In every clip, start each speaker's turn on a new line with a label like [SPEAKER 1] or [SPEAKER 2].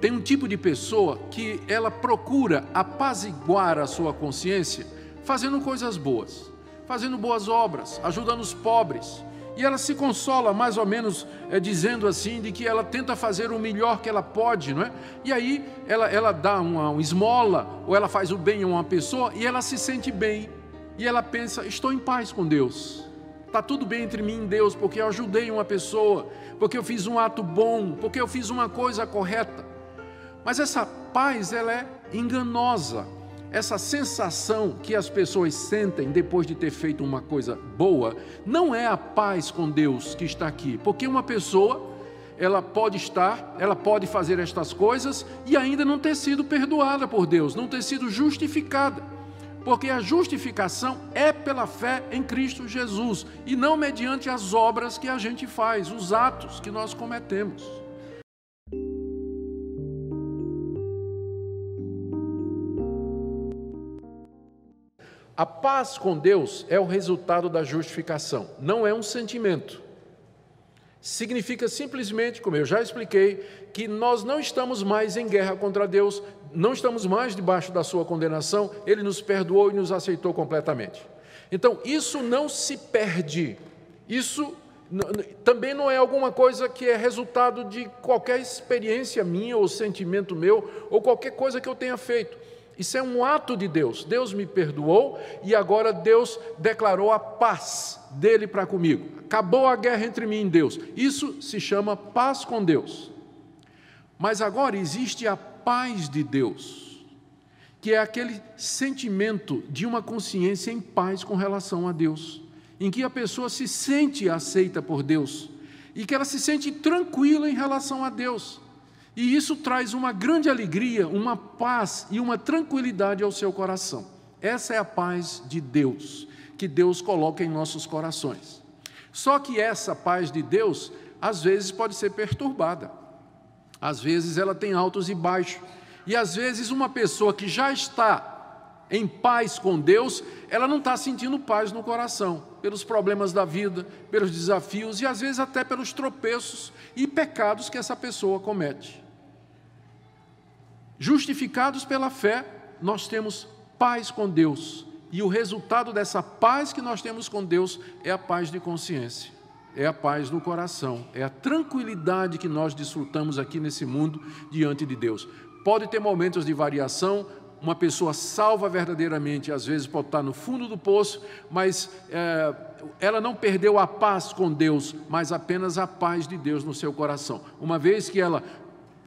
[SPEAKER 1] Tem um tipo de pessoa que ela procura apaziguar a sua consciência fazendo coisas boas, fazendo boas obras, ajudando os pobres. E ela se consola mais ou menos dizendo assim, de que ela tenta fazer o melhor que ela pode, não é? E aí ela dá uma esmola, ou ela faz o bem a uma pessoa, e ela se sente bem. E ela pensa, estou em paz com Deus. Está tudo bem entre mim e Deus, porque eu ajudei uma pessoa, porque eu fiz um ato bom, porque eu fiz uma coisa correta. Mas essa paz, ela é enganosa. Essa sensação que as pessoas sentem depois de ter feito uma coisa boa, não é a paz com Deus que está aqui. Porque uma pessoa, ela pode fazer estas coisas e ainda não ter sido perdoada por Deus, não ter sido justificada. Porque a justificação é pela fé em Cristo Jesus, e não mediante as obras que a gente faz, os atos que nós cometemos. A paz com Deus é o resultado da justificação, não é um sentimento. Significa simplesmente, como eu já expliquei, que nós não estamos mais em guerra contra Deus, não estamos mais debaixo da sua condenação, Ele nos perdoou e nos aceitou completamente. Então, isso não se perde, isso também não é alguma coisa que é resultado de qualquer experiência minha ou sentimento meu, ou qualquer coisa que eu tenha feito. Isso é um ato de Deus. Deus me perdoou e agora Deus declarou a paz dele para comigo. Acabou a guerra entre mim e Deus. Isso se chama paz com Deus. Mas agora existe a paz de Deus, que é aquele sentimento de uma consciência em paz com relação a Deus, em que a pessoa se sente aceita por Deus e que ela se sente tranquila em relação a Deus. E isso traz uma grande alegria, uma paz e uma tranquilidade ao seu coração. Essa é a paz de Deus, que Deus coloca em nossos corações. Só que essa paz de Deus, às vezes pode ser perturbada. Às vezes ela tem altos e baixos. E às vezes uma pessoa que já está em paz com Deus, ela não está sentindo paz no coração, pelos problemas da vida, pelos desafios e às vezes até pelos tropeços e pecados que essa pessoa comete. Justificados pela fé, nós temos paz com Deus. E o resultado dessa paz que nós temos com Deus é a paz de consciência, é a paz no coração, é a tranquilidade que nós desfrutamos aqui nesse mundo diante de Deus. Pode ter momentos de variação, uma pessoa salva verdadeiramente, às vezes pode estar no fundo do poço, mas ela não perdeu a paz com Deus, mas apenas a paz de Deus no seu coração. Uma vez que ela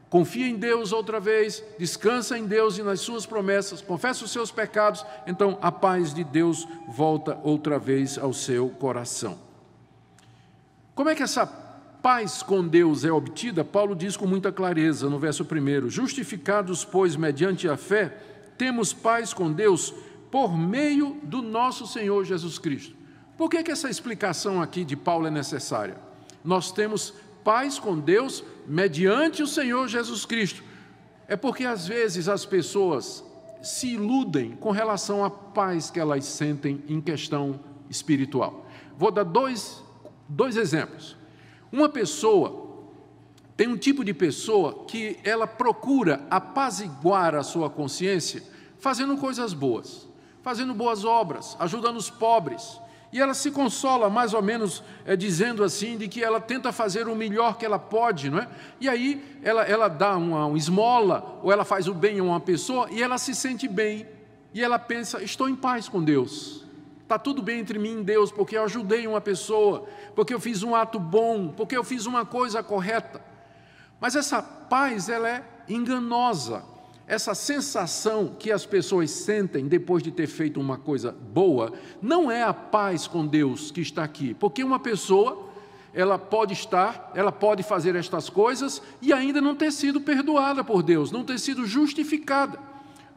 [SPEAKER 1] confia em Deus outra vez, descansa em Deus e nas suas promessas, confessa os seus pecados, então a paz de Deus volta outra vez ao seu coração. Como é que essa paz com Deus é obtida? Paulo diz com muita clareza no verso 1: justificados, pois, mediante a fé, temos paz com Deus por meio do nosso Senhor Jesus Cristo. Por que essa explicação aqui de Paulo é necessária? Nós temos paz com Deus mediante o Senhor Jesus Cristo. É porque às vezes as pessoas se iludem com relação à paz que elas sentem em questão espiritual. Vou dar dois exemplos. Uma pessoa, tem um tipo de pessoa que ela procura apaziguar a sua consciência fazendo coisas boas, fazendo boas obras, ajudando os pobres. E ela se consola mais ou menos dizendo assim, de que ela tenta fazer o melhor que ela pode, não é? E aí ela dá uma esmola, ou ela faz o bem a uma pessoa, e ela se sente bem. E ela pensa, estou em paz com Deus. Está tudo bem entre mim e Deus, porque eu ajudei uma pessoa, porque eu fiz um ato bom, porque eu fiz uma coisa correta. Mas essa paz, ela é enganosa. Essa sensação que as pessoas sentem depois de ter feito uma coisa boa, não é a paz com Deus que está aqui. Porque uma pessoa, ela pode fazer estas coisas e ainda não ter sido perdoada por Deus, não ter sido justificada.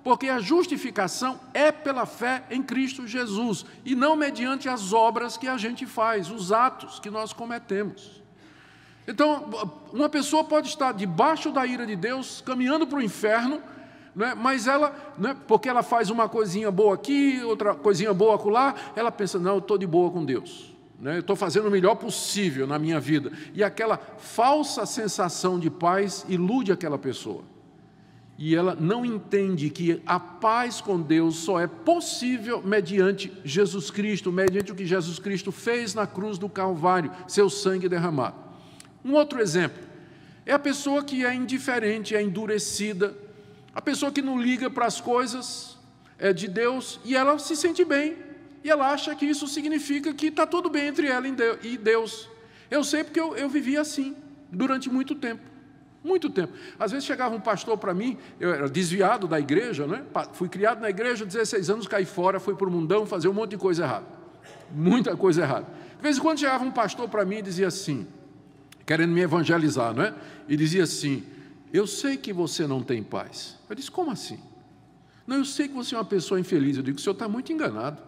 [SPEAKER 1] Porque a justificação é pela fé em Cristo Jesus, e não mediante as obras que a gente faz, os atos que nós cometemos. Então, uma pessoa pode estar debaixo da ira de Deus, caminhando para o inferno, mas ela, porque ela faz uma coisinha boa aqui, outra coisinha boa acolá, ela pensa, não, eu estou de boa com Deus, eu estou fazendo o melhor possível na minha vida. E aquela falsa sensação de paz ilude aquela pessoa. e ela não entende que a paz com Deus só é possível mediante Jesus Cristo, mediante o que Jesus Cristo fez na cruz do Calvário, seu sangue derramado. Um outro exemplo é a pessoa que é indiferente, é endurecida, a pessoa que não liga para as coisas de Deus e ela se sente bem, e ela acha que isso significa que está tudo bem entre ela e Deus. Eu sei porque eu vivi assim durante muito tempo. Muito tempo. Às vezes chegava um pastor para mim, eu era desviado da igreja, né? Fui criado na igreja, 16 anos, caí fora, fui para o mundão fazer um monte de coisa errada. Muita coisa errada. De vez em quando chegava um pastor para mim e dizia assim, querendo me evangelizar, não é? E dizia assim, eu sei que você não tem paz. Eu disse, como assim? Não, eu sei que você é uma pessoa infeliz. Eu digo, o senhor está muito enganado.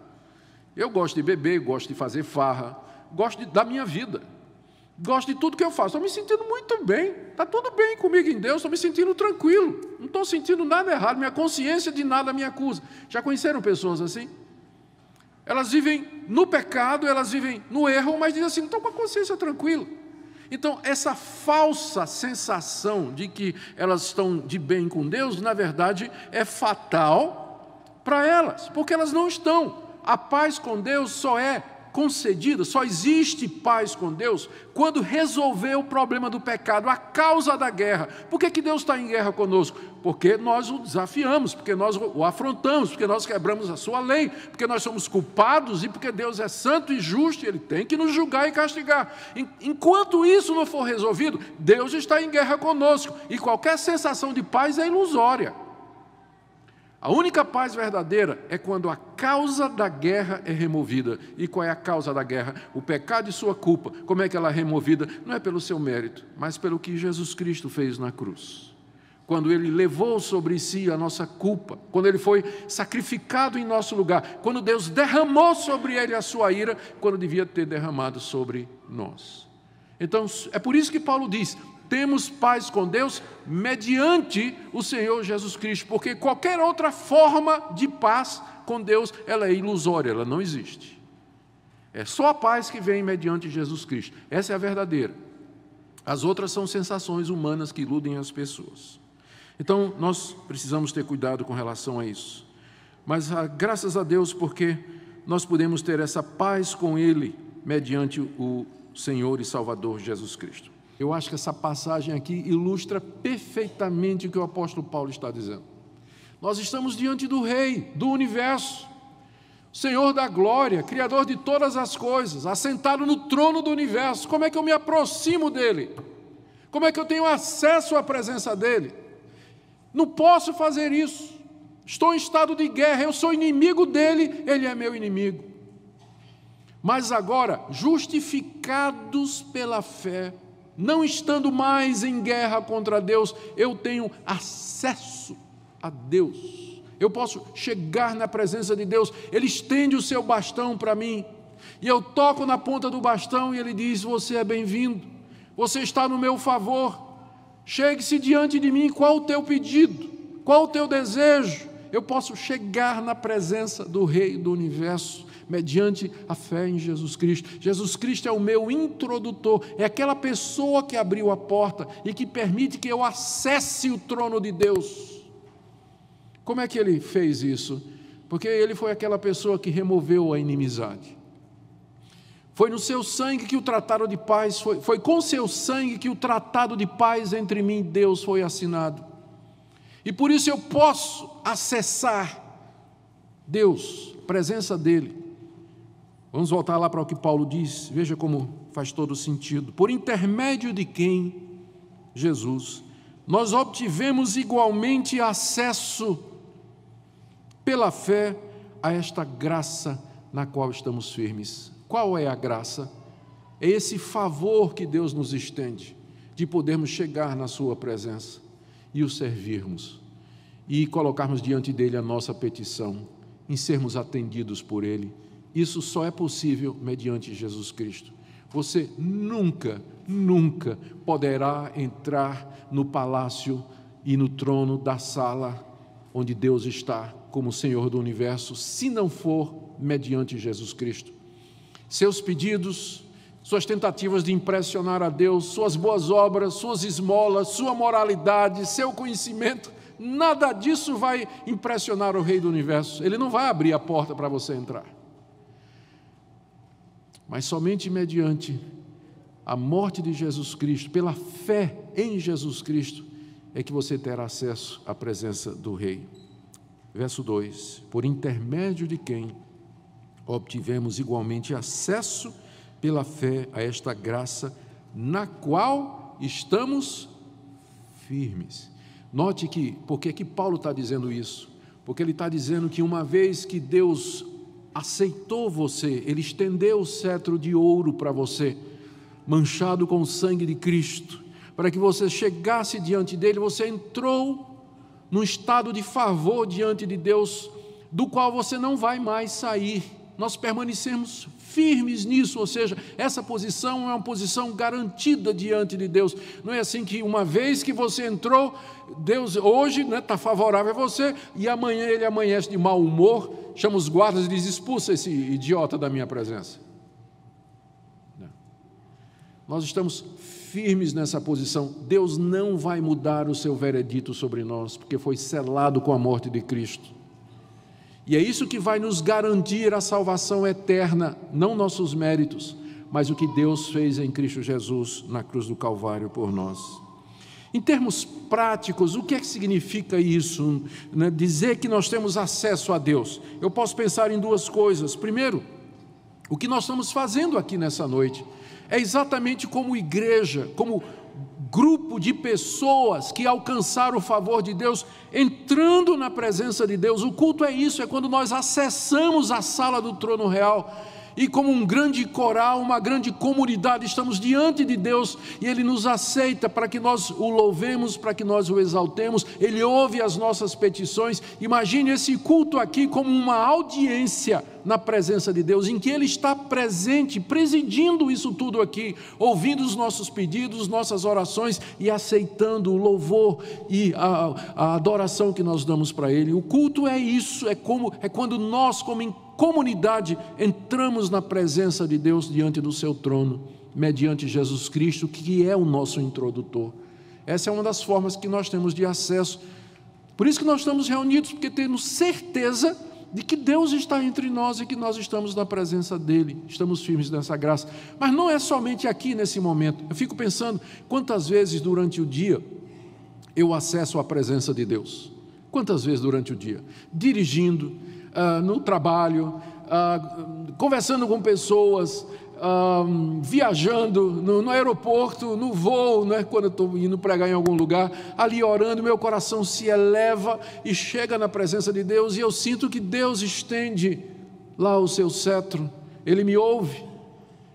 [SPEAKER 1] Eu gosto de beber, gosto de fazer farra, gosto da minha vida. Gosto de tudo que eu faço, estou me sentindo muito bem, está tudo bem comigo em Deus, estou me sentindo tranquilo, não estou sentindo nada errado, minha consciência de nada me acusa. Já conheceram pessoas assim? Elas vivem no pecado, elas vivem no erro, mas dizem assim, estou com a consciência tranquila. Então, essa falsa sensação de que elas estão de bem com Deus, na verdade, é fatal para elas, porque elas não estão. A paz com Deus só é concedida, só existe paz com Deus quando resolver o problema do pecado, a causa da guerra. Por que Deus está em guerra conosco? Porque nós o desafiamos, porque nós o afrontamos, porque nós quebramos a sua lei, porque nós somos culpados e porque Deus é santo e justo e Ele tem que nos julgar e castigar. Enquanto isso não for resolvido, Deus está em guerra conosco e qualquer sensação de paz é ilusória. A única paz verdadeira é quando a causa da guerra é removida. E qual é a causa da guerra? O pecado e sua culpa. Como é que ela é removida? Não é pelo seu mérito, mas pelo que Jesus Cristo fez na cruz. Quando Ele levou sobre si a nossa culpa, quando Ele foi sacrificado em nosso lugar, quando Deus derramou sobre Ele a sua ira, quando devia ter derramado sobre nós. Então, é por isso que Paulo diz, temos paz com Deus mediante o Senhor Jesus Cristo, porque qualquer outra forma de paz com Deus, ela é ilusória, ela não existe. É só a paz que vem mediante Jesus Cristo. Essa é a verdadeira. As outras são sensações humanas que iludem as pessoas. Então, nós precisamos ter cuidado com relação a isso. Mas graças a Deus, porque nós podemos ter essa paz com Ele mediante o Senhor e Salvador Jesus Cristo. Eu acho que essa passagem aqui ilustra perfeitamente o que o apóstolo Paulo está dizendo. Nós estamos diante do Rei do universo, Senhor da glória, Criador de todas as coisas, assentado no trono do universo. Como é que eu me aproximo dEle? Como é que eu tenho acesso à presença dEle? Não posso fazer isso. Estou em estado de guerra, eu sou inimigo dEle, Ele é meu inimigo. Mas agora, justificados pela fé, não estando mais em guerra contra Deus, eu tenho acesso a Deus. Eu posso chegar na presença de Deus. Ele estende o seu bastão para mim. E eu toco na ponta do bastão e Ele diz, você é bem-vindo. Você está no meu favor. Chegue-se diante de mim. Qual o teu pedido? Qual o teu desejo? Eu posso chegar na presença do Rei do Universo, mediante a fé em Jesus Cristo. Jesus Cristo é o meu introdutor, é aquela pessoa que abriu a porta e que permite que eu acesse o trono de Deus. Como é que Ele fez isso? Porque Ele foi aquela pessoa que removeu a inimizade. Foi no seu sangue que o tratado de paz, foi com seu sangue que o tratado de paz entre mim e Deus foi assinado. E por isso eu posso acessar Deus, a presença dEle. Vamos voltar lá para o que Paulo diz, veja como faz todo sentido. Por intermédio de quem? Jesus. Nós obtivemos igualmente acesso pela fé a esta graça na qual estamos firmes. Qual é a graça? É esse favor que Deus nos estende, de podermos chegar na sua presença e o servirmos, e colocarmos diante dele a nossa petição, em sermos atendidos por Ele. Isso só é possível mediante Jesus Cristo. Você nunca poderá entrar no palácio e no trono da sala onde Deus está como Senhor do universo, se não for mediante Jesus Cristo. Seus pedidos suas tentativas de impressionar a Deus, suas boas obras, suas esmolas, sua moralidade, seu conhecimento, nada disso vai impressionar o Rei do Universo. Ele não vai abrir a porta para você entrar. Mas somente mediante a morte de Jesus Cristo, pela fé em Jesus Cristo, é que você terá acesso à presença do Rei. Verso 2: por intermédio de quem obtivemos igualmente acesso pela fé a esta graça, na qual estamos firmes. Note que, por que Paulo está dizendo isso? Porque ele está dizendo que uma vez que Deus aceitou você, Ele estendeu o cetro de ouro para você, manchado com o sangue de Cristo, para que você chegasse diante dEle, você entrou num estado de favor diante de Deus, do qual você não vai mais sair. Nós permanecemos firmes nisso, ou seja, essa posição é uma posição garantida diante de Deus. Não é assim que uma vez que você entrou, Deus hoje está favorável a você, e amanhã ele amanhece de mau humor, chama os guardas e diz: expulsa esse idiota da minha presença. Não. Nós estamos firmes nessa posição. Deus não vai mudar o seu veredito sobre nós, porque foi selado com a morte de Cristo. E é isso que vai nos garantir a salvação eterna, não nossos méritos, mas o que Deus fez em Cristo Jesus na cruz do Calvário por nós. Em termos práticos, o que é que significa isso, né? Dizer que nós temos acesso a Deus? Eu posso pensar em duas coisas. Primeiro, o que nós estamos fazendo aqui nessa noite é exatamente como igreja, como grupo de pessoas que alcançaram o favor de Deus, entrando na presença de Deus. O culto é isso, é quando nós acessamos a sala do trono real, e como um grande coral, uma grande comunidade, estamos diante de Deus, e Ele nos aceita para que nós o louvemos, para que nós o exaltemos. Ele ouve as nossas petições. Imagine esse culto aqui como uma audiência na presença de Deus, em que Ele está presente, presidindo isso tudo aqui, ouvindo os nossos pedidos, nossas orações, e aceitando o louvor e a adoração que nós damos para Ele. O culto é isso, é quando nós, como em comunidade, entramos na presença de Deus diante do seu trono, mediante Jesus Cristo, que é o nosso introdutor. Essa é uma das formas que nós temos de acesso. Por isso que nós estamos reunidos, porque temos certeza de que Deus está entre nós e que nós estamos na presença dEle, estamos firmes nessa graça. Mas não é somente aqui nesse momento. Eu fico pensando quantas vezes durante o dia eu acesso a presença de Deus. Quantas vezes durante o dia? Dirigindo, no trabalho, conversando com pessoas, viajando no aeroporto, no voo, né, quando eu estou indo pregar em algum lugar, ali orando, meu coração se eleva e chega na presença de Deus, e eu sinto que Deus estende lá o seu cetro, Ele me ouve.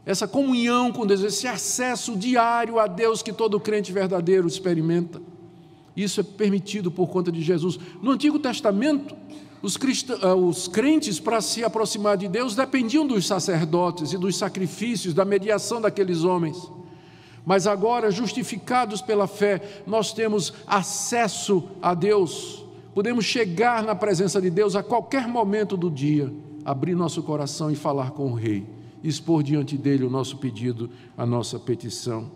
[SPEAKER 1] Essa comunhão com Deus, esse acesso diário a Deus que todo crente verdadeiro experimenta, isso é permitido por conta de Jesus. No Antigo Testamento, os crentes, para se aproximar de Deus, dependiam dos sacerdotes e dos sacrifícios, da mediação daqueles homens. Mas agora, justificados pela fé, nós temos acesso a Deus. Podemos chegar na presença de Deus a qualquer momento do dia, abrir nosso coração e falar com o Rei, expor diante dele o nosso pedido, a nossa petição.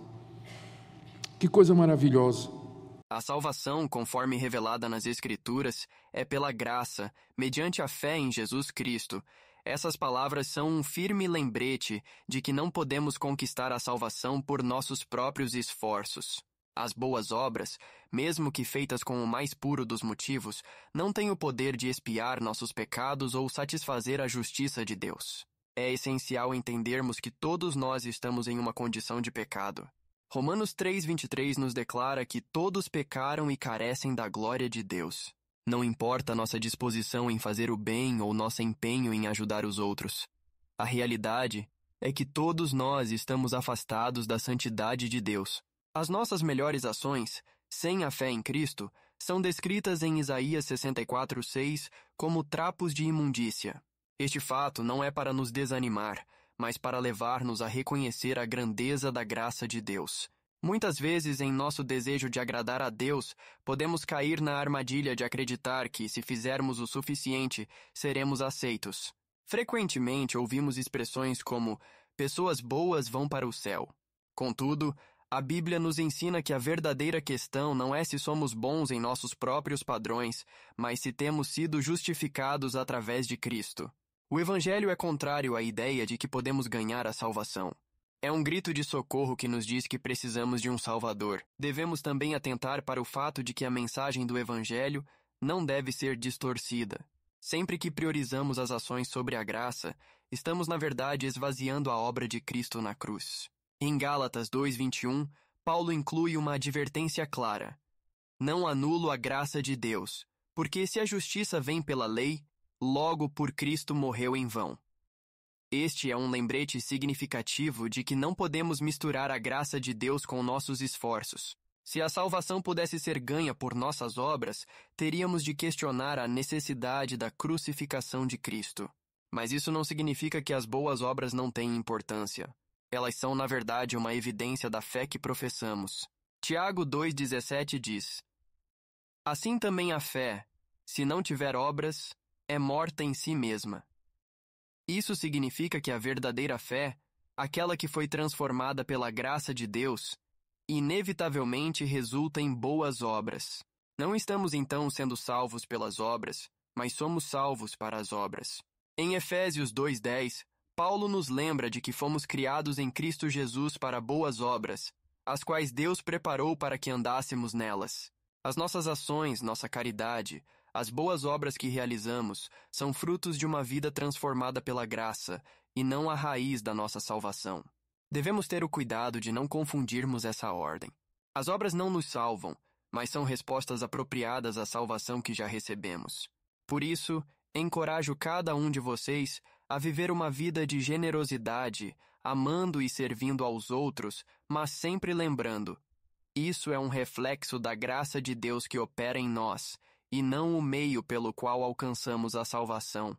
[SPEAKER 1] Que coisa maravilhosa!
[SPEAKER 2] A salvação, conforme revelada nas Escrituras, é pela graça, mediante a fé em Jesus Cristo. Essas palavras são um firme lembrete de que não podemos conquistar a salvação por nossos próprios esforços. As boas obras, mesmo que feitas com o mais puro dos motivos, não têm o poder de expiar nossos pecados ou satisfazer a justiça de Deus. É essencial entendermos que todos nós estamos em uma condição de pecado. Romanos 3,23 nos declara que todos pecaram e carecem da glória de Deus. Não importa nossa disposição em fazer o bem ou nosso empenho em ajudar os outros. A realidade é que todos nós estamos afastados da santidade de Deus. As nossas melhores ações, sem a fé em Cristo, são descritas em Isaías 64,6 como trapos de imundícia. Este fato não é para nos desanimar, mas para levar-nos a reconhecer a grandeza da graça de Deus. Muitas vezes, em nosso desejo de agradar a Deus, podemos cair na armadilha de acreditar que, se fizermos o suficiente, seremos aceitos. Frequentemente ouvimos expressões como: Pessoas boas vão para o céu. Contudo, a Bíblia nos ensina que a verdadeira questão não é se somos bons em nossos próprios padrões, mas se temos sido justificados através de Cristo. O Evangelho é contrário à ideia de que podemos ganhar a salvação. É um grito de socorro que nos diz que precisamos de um Salvador. Devemos também atentar para o fato de que a mensagem do Evangelho não deve ser distorcida. Sempre que priorizamos as ações sobre a graça, estamos na verdade esvaziando a obra de Cristo na cruz. Em Gálatas 2:21, Paulo inclui uma advertência clara. Não anulo a graça de Deus, porque se a justiça vem pela lei, logo por Cristo morreu em vão. Este é um lembrete significativo de que não podemos misturar a graça de Deus com nossos esforços. Se a salvação pudesse ser ganha por nossas obras, teríamos de questionar a necessidade da crucificação de Cristo. Mas isso não significa que as boas obras não têm importância. Elas são, na verdade, uma evidência da fé que professamos. Tiago 2,17 diz: Assim também a fé, se não tiver obras, é morta em si mesma. Isso significa que a verdadeira fé, aquela que foi transformada pela graça de Deus, inevitavelmente resulta em boas obras. Não estamos então sendo salvos pelas obras, mas somos salvos para as obras. Em Efésios 2:10, Paulo nos lembra de que fomos criados em Cristo Jesus para boas obras, as quais Deus preparou para que andássemos nelas. As nossas ações, nossa caridade, as boas obras que realizamos, são frutos de uma vida transformada pela graça, e não a raiz da nossa salvação. Devemos ter o cuidado de não confundirmos essa ordem. As obras não nos salvam, mas são respostas apropriadas à salvação que já recebemos. Por isso, encorajo cada um de vocês a viver uma vida de generosidade, amando e servindo aos outros, mas sempre lembrando: isso é um reflexo da graça de Deus que opera em nós, e não o meio pelo qual alcançamos a salvação.